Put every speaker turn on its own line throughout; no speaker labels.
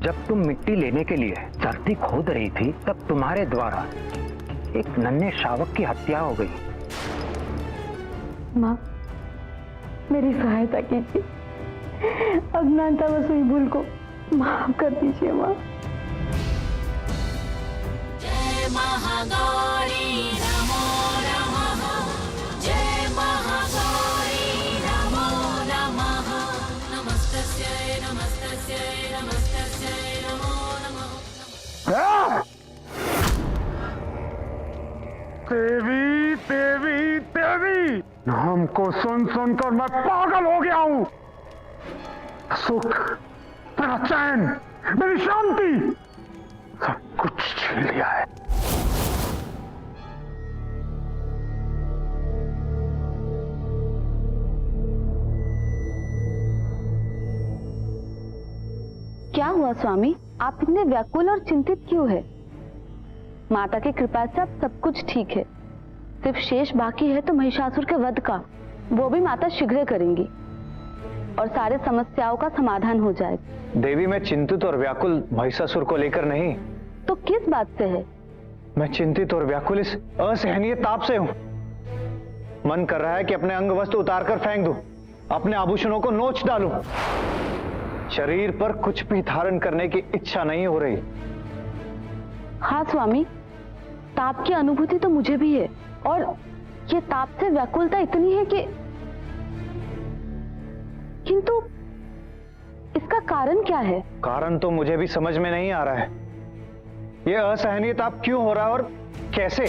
जब तुम मिट्टी लेने के लिए धरती खोद रही थी तब तुम्हारे द्वारा एक नन्हे शावक की हत्या हो गई।
माँ, मेरी सहायता कीजिए, अज्ञानतावश हुई भूल को माफ कर दीजिए माँ।
जय महागौरी नमो नमः, जय महागौरी नमो नमः, नमस्तस्यै नमस्तस्यै नमस्तस्यै नमो नमः।
देवी देवी देवी, नाम को सुन सुनकर मैं पागल हो गया हूं। सुख, मेरा चैन, मेरी शांति, सब कुछ छीन लिया है।
क्या हुआ स्वामी, आप इतने व्याकुल और चिंतित क्यों है? माता की कृपा से अब सब कुछ ठीक है। सिर्फ शेष बाकी है तो महिषासुर के वध का, वो भी माता शीघ्र करेंगी और सारे समस्याओं का समाधान हो जाएगा।
देवी, मैं चिंतित और व्याकुल महिषासुर को लेकर नहीं।
तो किस बात से है?
मैं चिंतित और व्याकुल इस असहनीय ताप से हूं। मन कर रहा है कि अपने अंग वस्त्र उतारकर फेंक दूं, अपने आभूषणों को नोच डालूं। शरीर पर कुछ भी धारण करने की इच्छा नहीं हो रही।
हाँ स्वामी, ताप की अनुभूति तो मुझे भी है और ये ताप से व्याकुलता इतनी है कि, किंतु इसका कारण क्या है?
कारण तो मुझे भी समझ में नहीं आ रहा है। ये असहनीय ताप क्यों हो रहा है और कैसे?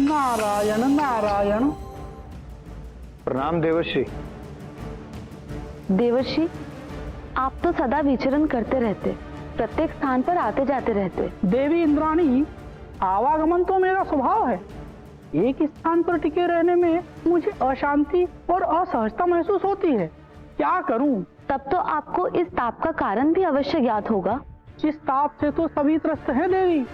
नारायण नारायण।
प्रणाम देवर्षि।
देवर्षि, आप तो सदा विचरण करते रहते, प्रत्येक स्थान पर आते जाते रहते।
देवी इंद्राणी, आवागमन तो मेरा स्वभाव है। एक स्थान पर टिके रहने में मुझे अशांति और असहजता महसूस होती है। क्या करूं?
तब तो आपको इस ताप का कारण भी अवश्य ज्ञात होगा।
इस ताप से तो सभी त्रस्त हैं देवी।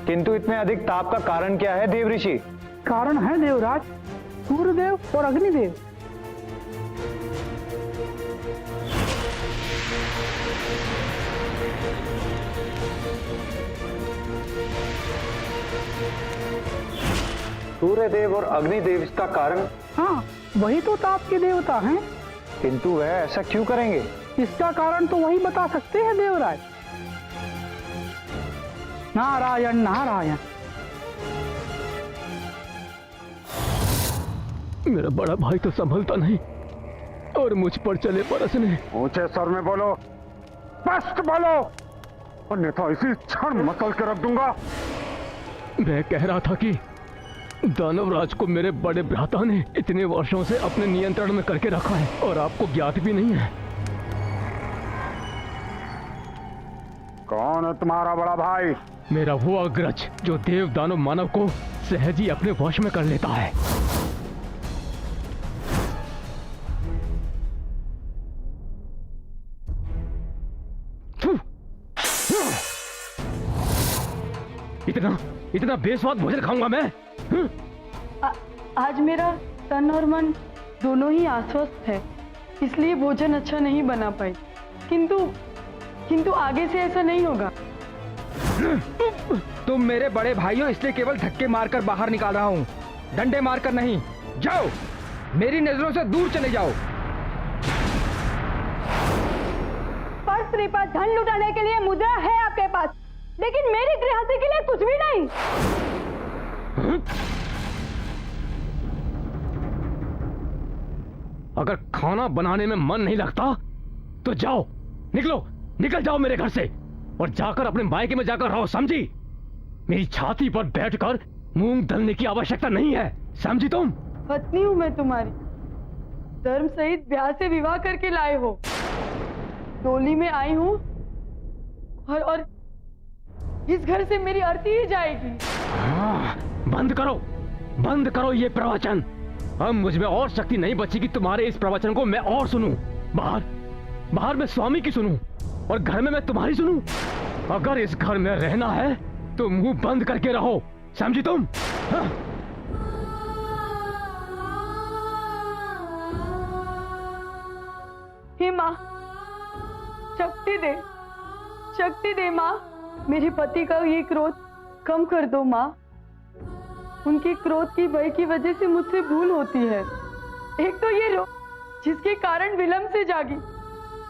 किंतु इतने अधिक ताप का कारण क्या है देवऋषि?
कारण है देवराज, सूर्यदेव और अग्निदेव।
सूर्यदेव और अग्निदेव इसका कारण?
हाँ, वही तो ताप के देवता हैं।
किंतु वह ऐसा क्यों करेंगे?
इसका कारण तो वही बता सकते हैं देवराज। नारायण नारायण।
मेरा बड़ा भाई तो संभलता नहीं और मुझ पर चले बरसने।
ऊंचे स्वर में बोलो, स्पष्ट बोलो, अन्यथा इसी क्षण मसल के रख दूंगा।
मैं कह रहा था कि दानवराज को मेरे बड़े भ्राता ने इतने वर्षों से अपने नियंत्रण में करके रखा है और आपको ज्ञात भी नहीं है।
कौन है तुम्हारा बड़ा भाई?
मेरा वो अग्रज जो देव दानव मानव को सहज ही अपने वश में कर लेता है। इतना बेस्वाद भोजन खाऊंगा मैं?
आज मेरा तन और मन दोनों ही अस्वस्थ है, इसलिए भोजन अच्छा नहीं बना पाई। किंतु आगे से ऐसा नहीं होगा।
तुम मेरे बड़े भाइयों, इसलिए केवल धक्के मारकर बाहर निकाल रहा हूँ, डंडे मारकर नहीं। जाओ, मेरी नजरों से दूर चले जाओ।
पर श्रीपाद, धन लुटाने के लिए मुद्रा है आपके पास, लेकिन मेरी गृहस्थी के लिए कुछ भी नहीं।
अगर खाना बनाने में मन नहीं लगता तो जाओ, निकल जाओ मेरे घर से और जाकर अपने मायके में जाकर रहो, समझी? मेरी छाती पर बैठकर मूंग दलने की आवश्यकता नहीं है, समझी तुम?
पत्नी हूँ मैं तुम्हारी, धर्म सहित ब्याह से विवाह करके लाए हो। डोली में आई हूँ और इस घर से मेरी अर्थी ही जाएगी।
हाँ, बंद करो ये प्रवचन। अब मुझ में और शक्ति नहीं बची कि तुम्हारे इस प्रवचन को मैं और सुनूं। बाहर मैं स्वामी की सुनूं। और घर में मैं तुम्हारी सुनूं? अगर इस घर में रहना है तो मुंह बंद करके रहो, समझी तुम? हाँ?
हे माँ, शक्ति दे माँ। मेरे पति का ये क्रोध कम कर दो माँ। उनके क्रोध की भय की वजह से मुझसे भूल होती है। एक तो ये रोग जिसके कारण विलंब से जागी,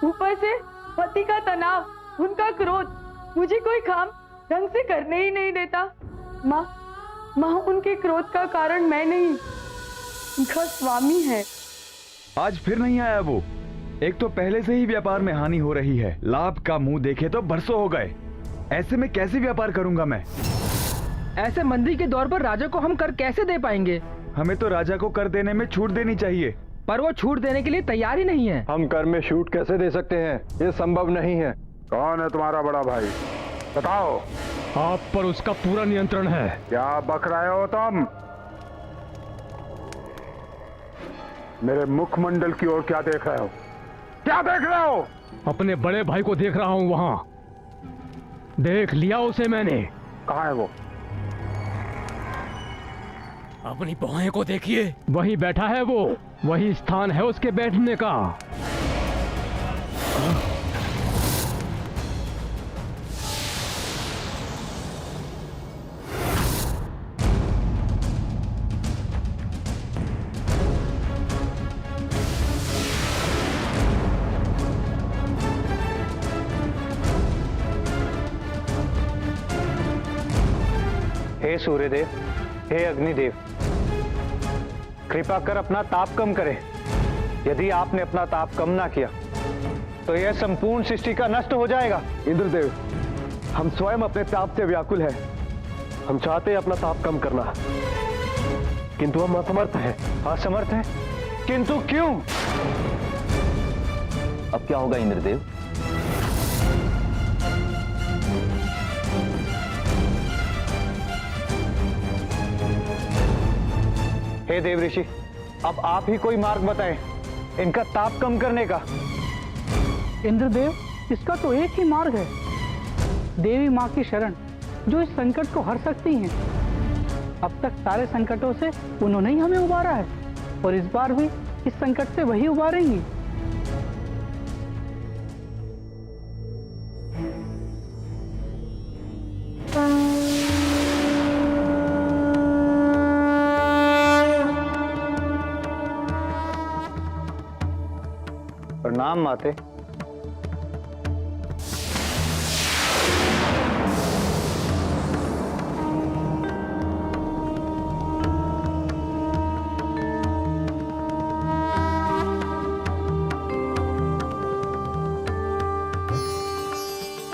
ऊपर से पति का तनाव, उनका क्रोध मुझे कोई काम ढंग से करने ही नहीं देता। माँ उनके क्रोध का कारण मैं नहीं, उनका स्वामी है।
आज फिर नहीं आया वो। एक तो पहले से ही व्यापार में हानि हो रही है, लाभ का मुंह देखे तो बरसों हो गए। ऐसे में कैसे व्यापार करूंगा मैं?
ऐसे मंदी के दौर पर राजा को हम कर कैसे दे पाएंगे?
हमें तो राजा को कर देने में छूट देनी चाहिए,
पर वो छूट देने के लिए तैयार ही नहीं है।
हम कर में छूट कैसे दे सकते हैं? ये संभव नहीं है।
कौन है तुम्हारा बड़ा भाई? बताओ।
आप पर उसका पूरा नियंत्रण है।
क्या बक रहे हो तुम? मेरे मुखमंडल की ओर क्या देख रहे हो? क्या देख रहे हो?
अपने बड़े भाई को देख रहा हूं। वहां देख लिया उसे मैंने।
कहाँ है वो?
अपनी बहन को देखिए, वहीं बैठा है वो। वही स्थान है उसके बैठने का।
हे सूर्यदेव, हे अग्निदेव, कृपा कर अपना ताप कम करें। यदि आपने अपना ताप कम ना किया तो यह संपूर्ण सृष्टि का नष्ट हो जाएगा।
इंद्रदेव, हम स्वयं अपने ताप से व्याकुल हैं। हम चाहते हैं अपना ताप कम करना, किंतु हम असमर्थ हैं।
असमर्थ हैं? किंतु क्यों?
अब क्या होगा इंद्रदेव?
हे देव ऋषि, अब आप ही कोई मार्ग बताएं इनका ताप कम करने का।
इंद्रदेव, इसका तो एक ही मार्ग है, देवी माँ की शरण, जो इस संकट को हर सकती हैं। अब तक सारे संकटों से उन्होंने ही हमें उबारा है और इस बार भी इस संकट से वही उबारेंगी।
प्रणाम माते।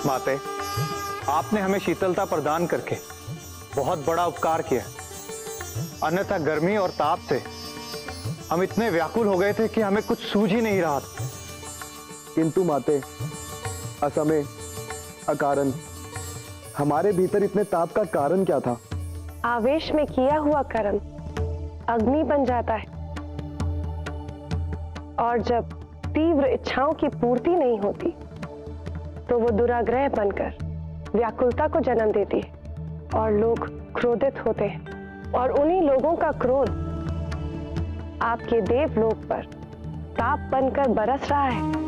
माते, आपने हमें शीतलता प्रदान करके बहुत बड़ा उपकार किया। अन्यथा गर्मी और ताप से हम इतने व्याकुल हो गए थे कि हमें कुछ सूझ ही नहीं रहा था।
किंतु माते, असमय, अकारण हमारे भीतर इतने ताप का कारण क्या था?
आवेश में किया हुआ कर्म अग्नि बन जाता है और जब तीव्र इच्छाओं की पूर्ति नहीं होती तो वो दुराग्रह बनकर व्याकुलता को जन्म देती है और लोग क्रोधित होते हैं और उन्हीं लोगों का क्रोध आपके देवलोक पर ताप बनकर बरस रहा है।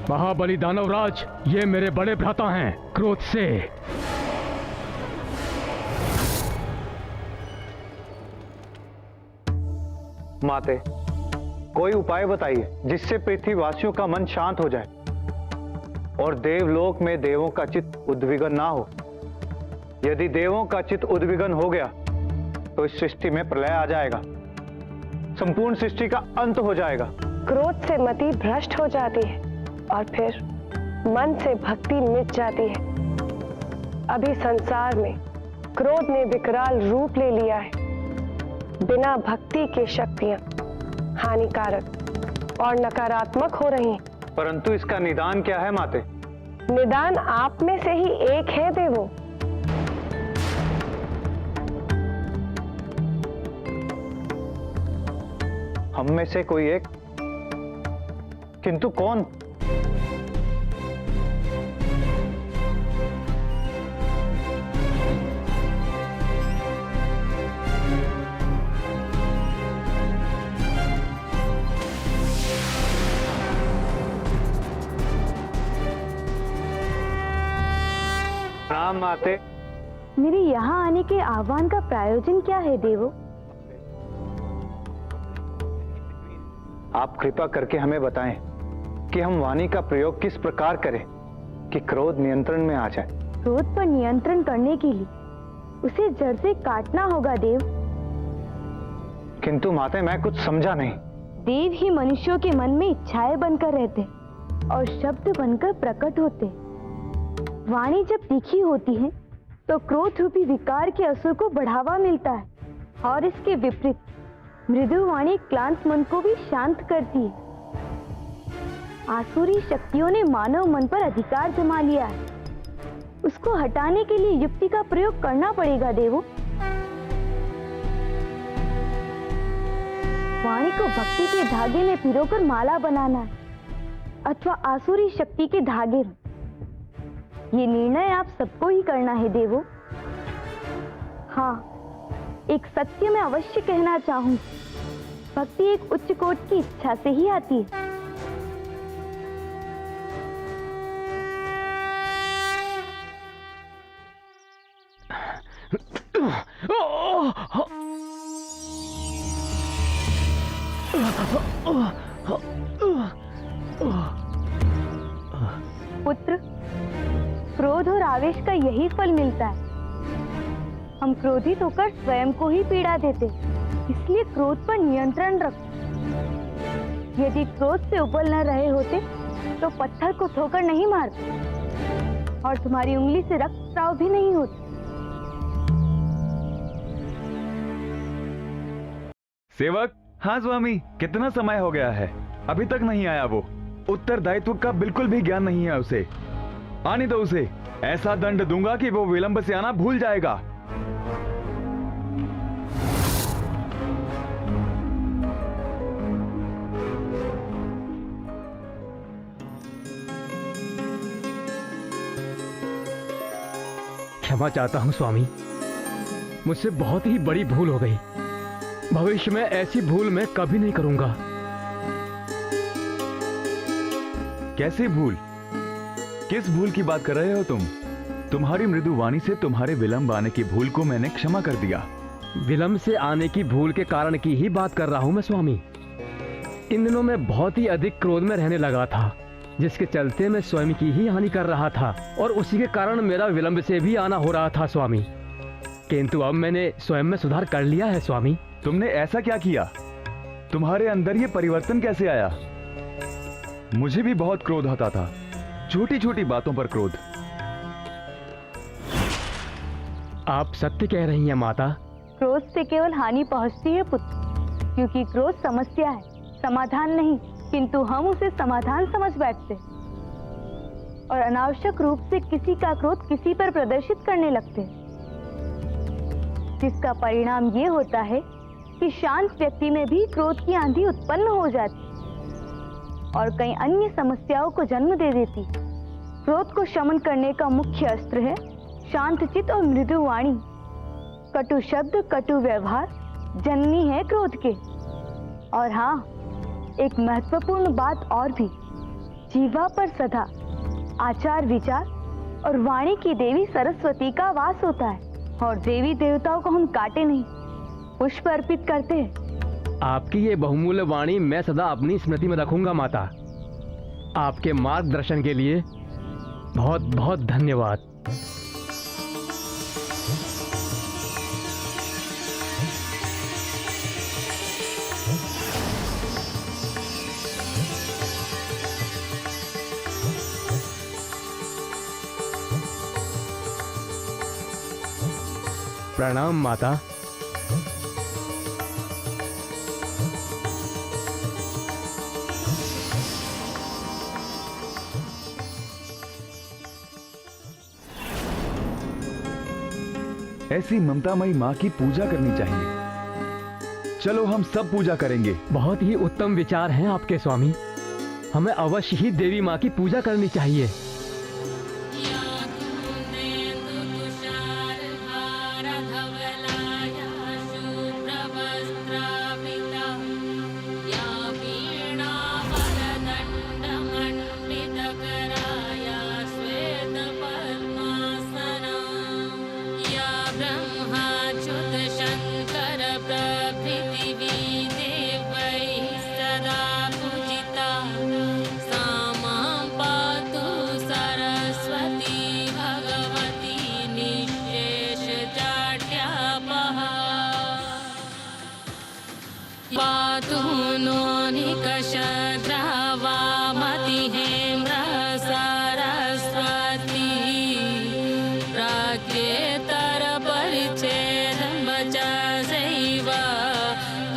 महाबली दानवराज, ये मेरे बड़े भ्राता हैं। क्रोध से
माते, कोई उपाय बताइए जिससे पृथ्वीवासियों का मन शांत हो जाए और देवलोक में देवों का चित्त उद्विग्न ना हो। यदि देवों का चित्त उद्विग्न हो गया तो इस सृष्टि में प्रलय आ जाएगा, संपूर्ण सृष्टि का अंत हो जाएगा।
क्रोध से मति भ्रष्ट हो जाती है और फिर मन से भक्ति मिट जाती है। अभी संसार में क्रोध ने विकराल रूप ले लिया है। बिना भक्ति के शक्तियां हानिकारक और नकारात्मक हो रही हैं।
परंतु इसका निदान क्या है माते?
निदान आप में से ही एक है देवो।
हम में से कोई एक, किंतु कौन? प्रणाम माते।
मेरे यहाँ आने के आह्वान का प्रायोजन क्या है देवो?
आप कृपा करके हमें बताएं कि हम वाणी का प्रयोग किस प्रकार करें कि क्रोध नियंत्रण में आ जाए।
क्रोध पर नियंत्रण करने के लिए उसे जड़ से काटना होगा देव।
किंतु माते मैं कुछ समझा नहीं।
देव ही मनुष्यों के मन में इच्छाएं बनकर रहते और शब्द बनकर प्रकट होते। वाणी जब तीखी होती है तो क्रोध रूपी विकार के असुर को बढ़ावा मिलता है, और इसके विपरीत मृदु वाणी क्लांत मन को भी शांत करती है। आसुरी शक्तियों ने मानव मन पर अधिकार जमा लिया है, उसको हटाने के लिए युक्ति का प्रयोग करना पड़ेगा देवो। वाणी को भक्ति के धागे में पिरोकर माला बनाना है, अथवा आसुरी शक्ति के धागे में। ये निर्णय आप सबको ही करना है देवो। हाँ, एक सत्य मैं अवश्य कहना चाहूंगी, भक्ति एक उच्च कोटि की इच्छा से ही आती है। पुत्र, क्रोध और आवेश का यही फल मिलता है। हम क्रोधित होकर स्वयं को ही पीड़ा देते, इसलिए क्रोध पर नियंत्रण रखो। यदि क्रोध से उबल न रहे होते तो पत्थर को ठोकर नहीं मारते, और तुम्हारी उंगली से रक्तस्राव भी नहीं होता।
सेवक। हाँ स्वामी, कितना समय हो गया है, अभी तक नहीं आया वो। उत्तरदायित्व का बिल्कुल भी ज्ञान नहीं है उसे। आने दो उसे, ऐसा दंड दूंगा कि वो विलंब से आना भूल जाएगा।
क्षमा चाहता हूं स्वामी, मुझसे बहुत ही बड़ी भूल हो गई। भविष्य में ऐसी भूल मैं कभी नहीं करूंगा।
कैसी भूल? किस भूल की बात कर रहे हो तुम? तुम्हारी मृदु वाणी से तुम्हारे विलंब आने की भूल को मैंने क्षमा कर दिया।
विलंब से आने की भूल के कारण की ही बात कर रहा हूं मैं स्वामी। इन दिनों मैं बहुत ही अधिक क्रोध में रहने लगा था, जिसके चलते मैं स्वयं की ही हानि कर रहा था, और उसी के कारण मेरा विलंब से भी आना हो रहा था स्वामी। किंतु अब मैंने स्वयं में सुधार कर लिया है स्वामी।
तुमने ऐसा क्या किया? तुम्हारे अंदर ये परिवर्तन कैसे आया? मुझे भी बहुत क्रोध आता था, छोटी छोटी बातों पर क्रोध।
आप सत्य कह रही हैं माता।
क्रोध से केवल हानि पहुंचती है पुत्र, क्योंकि क्रोध समस्या है, समाधान नहीं। किंतु हम उसे समाधान समझ बैठते और अनावश्यक रूप से किसी का क्रोध किसी पर प्रदर्शित करने लगते हैं, जिसका परिणाम ये होता है कि शांत व्यक्ति में भी क्रोध की आंधी उत्पन्न हो जाती और कई अन्य समस्याओं को जन्म दे देती। क्रोध को शमन करने का मुख्य अस्त्र है शांत चित्त और मृदु वाणी। कटु शब्द, कटु व्यवहार जननी है क्रोध के। और हाँ, एक महत्वपूर्ण बात और भी, जीवा पर सदा आचार विचार और वाणी की देवी सरस्वती का वास होता है, और देवी देवताओं को हम काटे नहीं, पुष्प अर्पित करते हैं।
आपकी ये बहुमूल्य वाणी मैं सदा अपनी स्मृति में रखूंगा माता। आपके मार्गदर्शन के लिए बहुत बहुत धन्यवाद। प्रणाम माता।
ऐसी ममतामयी माँ की पूजा करनी चाहिए। चलो हम सब पूजा करेंगे।
बहुत ही उत्तम विचार हैं आपके स्वामी। हमें अवश्य ही देवी माँ की पूजा करनी चाहिए।
पातु नो निकषद्रावामति हेम्र सरस्वती प्राज्ञेतर परिच्छेदं वचसैव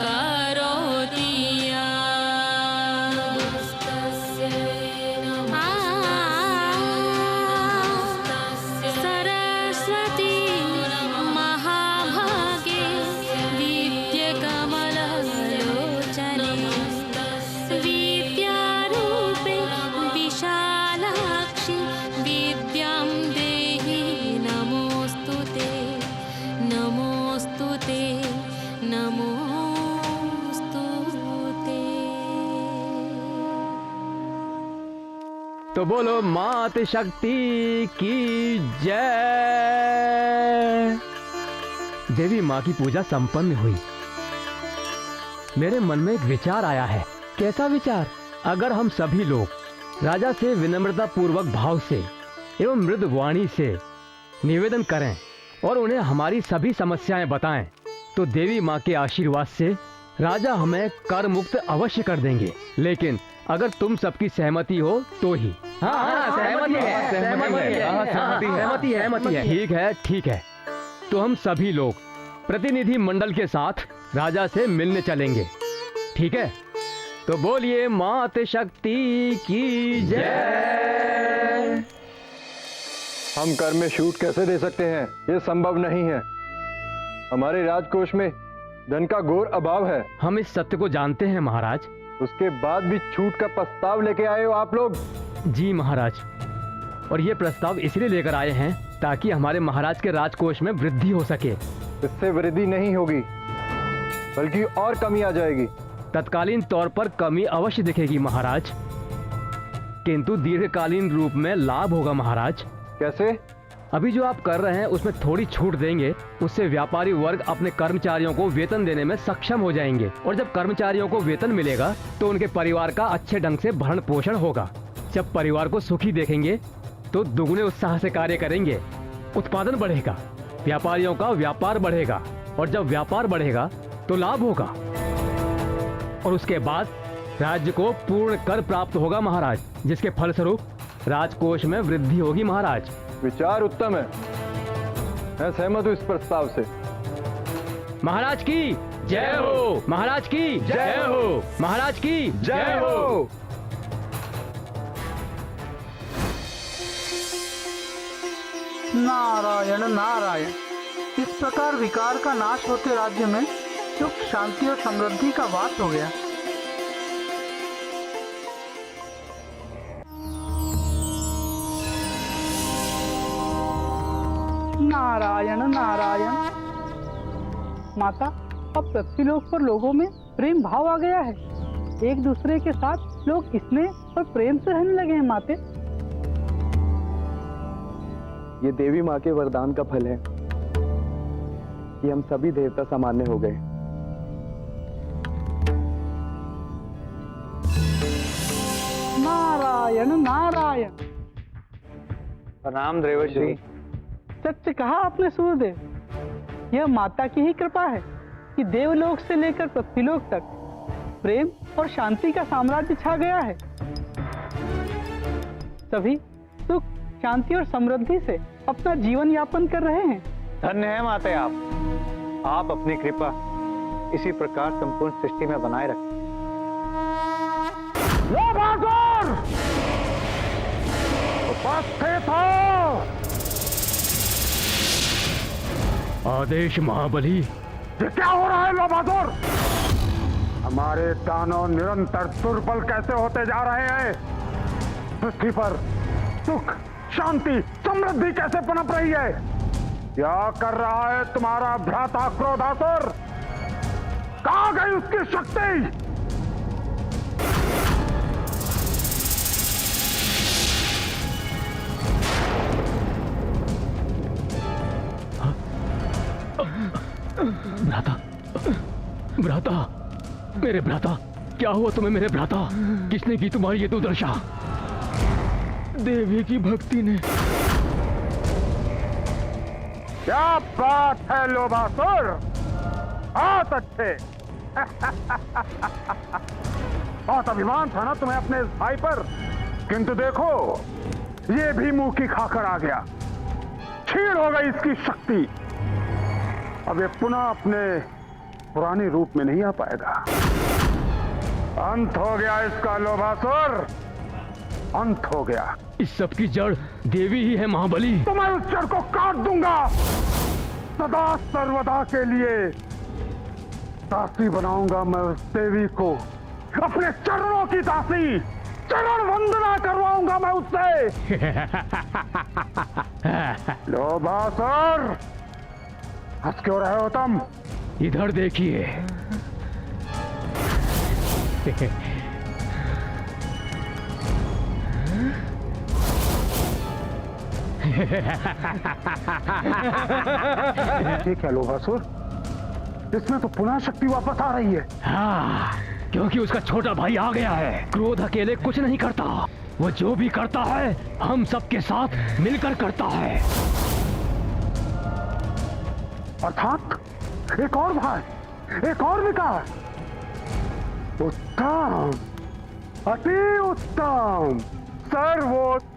करोति या। सरस्वती महाभागे विद्ये कमललोचने विद्यारूपे विशालाक्षि विद्यां देहि नमोऽस्तु ते नमोऽस्तु ते नमोऽस्तु ते।
तो बोलो मात शक्ति की जय। देवी माँ की पूजा संपन्न हुई। मेरे मन में एक विचार आया है। कैसा विचार? अगर हम सभी लोग राजा से विनम्रता पूर्वक भाव से एवं मृदु वाणी से निवेदन करें और उन्हें हमारी सभी समस्याएं बताएं, तो देवी माँ के आशीर्वाद से राजा हमें कर मुक्त अवश्य कर देंगे। लेकिन अगर तुम सबकी सहमति हो तो ही। हाँ, सहमति है, सहमति है। ठीक है। तो हम सभी लोग प्रतिनिधि मंडल के साथ राजा से मिलने चलेंगे। ठीक है? तो बोलिए मात शक्ति की जय।
हम कर में छूट कैसे दे सकते हैं? ये संभव नहीं है। हमारे राजकोष में धन का घोर अभाव है।
हम इस सत्य को जानते हैं महाराज।
उसके बाद भी छूट का प्रस्ताव लेके आए हो आप लोग?
जी महाराज, और ये प्रस्ताव इसलिए लेकर आए हैं ताकि हमारे महाराज के राजकोष में वृद्धि हो सके।
इससे वृद्धि नहीं होगी, बल्कि और कमी आ जाएगी।
तत्कालीन तौर पर कमी अवश्य दिखेगी महाराज, किंतु दीर्घकालीन रूप में लाभ होगा महाराज।
कैसे?
अभी जो आप कर रहे हैं उसमें थोड़ी छूट देंगे, उससे व्यापारी वर्ग अपने कर्मचारियों को वेतन देने में सक्षम हो जाएंगे, और जब कर्मचारियों को वेतन मिलेगा तो उनके परिवार का अच्छे ढंग से भरण पोषण होगा। जब परिवार को सुखी देखेंगे तो दुगने उत्साह से कार्य करेंगे, उत्पादन बढ़ेगा, व्यापारियों का व्यापार बढ़ेगा, और जब व्यापार बढ़ेगा तो लाभ होगा, और उसके बाद राज्य को पूर्ण कर प्राप्त होगा महाराज, जिसके फलस्वरूप राजकोष में वृद्धि होगी महाराज।
विचार उत्तम है, मैं सहमत हूँ इस प्रस्ताव से।
महाराज की जय हो, महाराज की जय हो, महाराज की जय हो।
नारायण नारायण। इस प्रकार विकार का नाश होते राज्य में सुख शांति और समृद्धि का वास हो गया। नारायण नारायण। माता, अब पृथ्वीलोक पर लोगों में प्रेम भाव आ गया है। एक दूसरे के साथ लोग स्नेह और प्रेम से रहने लगे हैं माते।
ये देवी माँ के वरदान का फल है कि हम सभी देवता सामान्य हो गए।
नारायण नारायण।
प्रणाम देवर्षि।
सच कहा आपने सूर्यदेव, यह माता की ही कृपा है कि देवलोक से लेकर पृथ्वीलोक तक प्रेम और शांति का साम्राज्य छा गया है। सभी सुख शांति और समृद्धि से अपना जीवन यापन कर रहे हैं।
धन्य है माते आप अपनी कृपा इसी प्रकार संपूर्ण सृष्टि में बनाए रखें।
उपस्थित हो।
आदेश महाबली।
ये क्या हो रहा है लो बहादुर? हमारे दानव निरंतर दुर्बल कैसे होते जा रहे हैं। पृथ्वी पर सुख, शांति, समृद्धि कैसे पनप रही है। क्या कर रहा है तुम्हारा भ्राता क्रोधासुर। कहां गई उसकी शक्ति।
भ्राता, भ्राता, मेरे भ्राता, क्या हुआ तुम्हें मेरे भ्राता। किसने की तुम्हारी ये दुर्दशा। देवी की भक्ति ने।
क्या बात है लोभासुर, बहुत अच्छे। बहुत अभिमान था ना तुम्हें अपने इस भाई पर, किंतु देखो ये भी मुंह की खाकर आ गया। छीड़ हो गई इसकी शक्ति। अब ये पुनः अपने पुराने रूप में नहीं आ पाएगा। अंत हो गया इसका लोभासुर, अंत हो गया।
इस सब की जड़ देवी ही है महाबली।
तो मैं उस जड़ को काट दूंगा, सदा सर्वदा के लिए दासी बनाऊंगा मैं उस देवी को। अपने चरणों की दासी, चरण वंदना करवाऊंगा मैं उससे। लोभासुर, हंस क्यों रहे हो तुम।
इधर देखिए।
ये क्या लोभासुर, इसमें तो पुनः शक्ति वापस आ रही है।
हाँ, क्योंकि उसका छोटा भाई आ गया है। क्रोध अकेले कुछ नहीं करता, वो जो भी करता है हम सबके साथ मिलकर करता है।
अर्थात एक और भाई, एक और विकास। उत्तम, अति उत्तम, सर्वोत्तम।